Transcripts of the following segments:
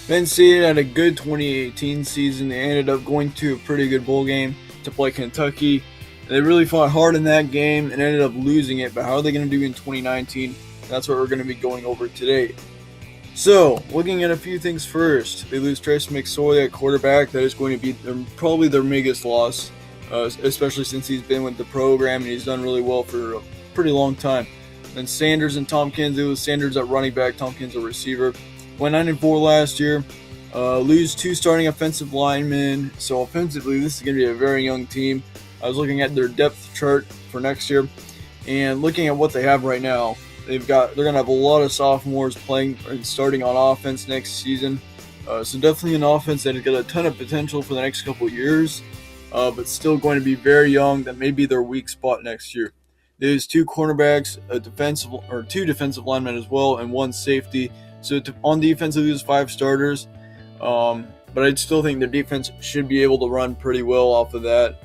Penn State had a good 2018 season. They ended up going to a pretty good bowl game to play Kentucky. They really fought hard in that game and ended up losing it, but how are they going to do in 2019? That's what we're going to be going over today. So, looking at a few things first, they lose Trace McSorley at quarterback. That is going to be probably their biggest loss, especially since he's been with the program and he's done really well for a pretty long time. Then Sanders and Tompkins, they lose Sanders at running back, Tompkins at receiver. Went 9-4 last year. Lose 2 starting offensive linemen. So offensively, this is going to be a very young team. I was looking at their depth chart for next year, and looking at what they have right now, they're going to have a lot of sophomores playing and starting on offense next season. So definitely an offense that has got a ton of potential for the next couple of years, but still going to be very young. That may be their weak spot next year. There's 2 cornerbacks, two defensive linemen as well, and 1 safety. So on defense, they lose 5 starters, but I still think their defense should be able to run pretty well off of that.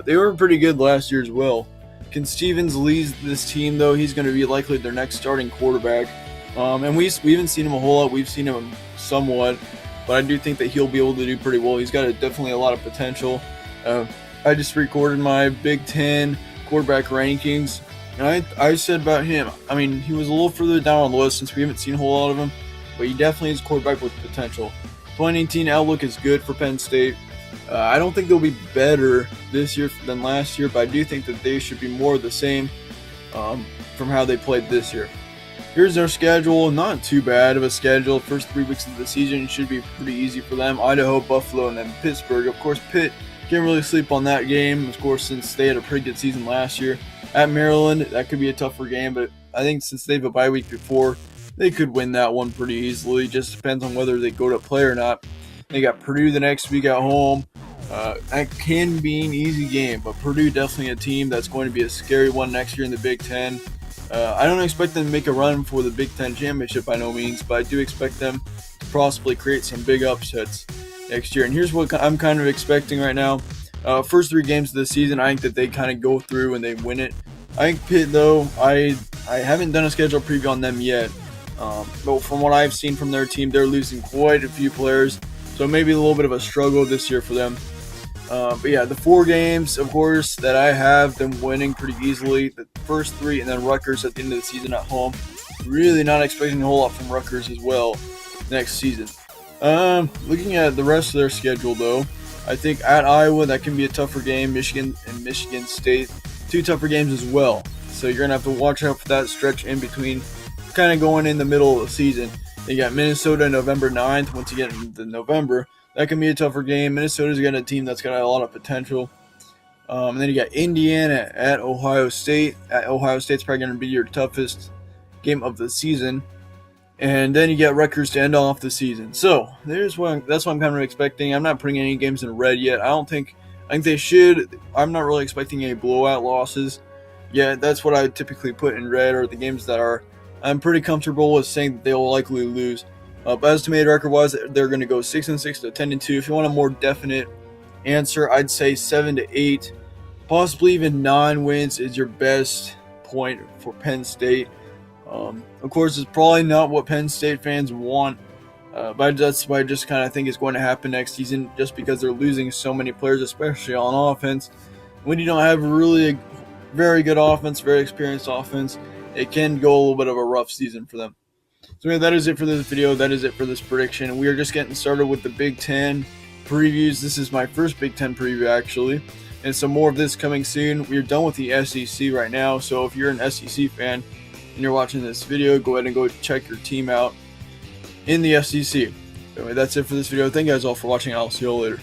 They were pretty good last year as well. Can Stevens leads this team, though. He's going to be likely their next starting quarterback. And we haven't seen him a whole lot. We've seen him somewhat, but I do think that he'll be able to do pretty well. He's got definitely a lot of potential. I just recorded my Big Ten quarterback rankings, and I said about him, I mean, he was a little further down on the list since we haven't seen a whole lot of him, but he definitely is a quarterback with potential. 2018 outlook is good for Penn State. I don't think they'll be better this year than last year, but I do think that they should be more of the same from how they played this year. Here's their schedule. Not too bad of a schedule. First 3 weeks of the season should be pretty easy for them. Idaho, Buffalo, and then Pittsburgh. Of course, Pitt can't really sleep on that game, of course, since they had a pretty good season last year. At Maryland, that could be a tougher game, but I think since they have a bye week before, they could win that one pretty easily. Just depends on whether they go to play or not. They got Purdue the next week at home. That can be an easy game, but Purdue definitely a team that's going to be a scary one next year in the Big Ten. I don't expect them to make a run for the Big Ten championship by no means, but I do expect them to possibly create some big upsets next year. And here's what I'm kind of expecting right now. First 3 games of the season, I think that they kind of go through and they win it. I think Pitt, though, I haven't done a schedule preview on them yet, but from what I've seen from their team, they're losing quite a few players, so maybe a little bit of a struggle this year for them. But yeah, the 4 games, of course, that I have them winning pretty easily. The first 3, and then Rutgers at the end of the season at home. Really not expecting a whole lot from Rutgers as well next season. Looking at the rest of their schedule, though, I think at Iowa, that can be a tougher game. Michigan and Michigan State, 2 tougher games as well. So you're going to have to watch out for that stretch in between, kind of going in the middle of the season. They got Minnesota November 9th. Once you get into November, that can be a tougher game. Minnesota's got a team that's got a lot of potential. And then you got Indiana at Ohio State. At Ohio State's probably going to be your toughest game of the season. And then you get Rutgers to end off the season. So that's what I'm kind of expecting. I'm not putting any games in red yet. I think they should. I'm not really expecting any blowout losses. Yeah, that's what I typically put in red, or the games that I'm pretty comfortable with saying that they'll likely lose. But estimated record-wise, they're going to go 6-6 to 10-2. If you want a more definite answer, I'd say 7-8, possibly even 9 wins is your best point for Penn State. Of course, it's probably not what Penn State fans want, but that's what I just kind of think is going to happen next season, just because they're losing so many players, especially on offense. When you don't have really a very good offense, very experienced offense, it can go a little bit of a rough season for them. So anyway, that is it for this video. That is it for this prediction. We are just getting started with the Big Ten previews. This is my first Big Ten preview, actually, and some more of this coming soon. We are done with the SEC right now, so if you're an SEC fan and you're watching this video, go ahead and go check your team out in the SEC. Anyway, that's it for this video. Thank you guys all for watching. I'll see you all later.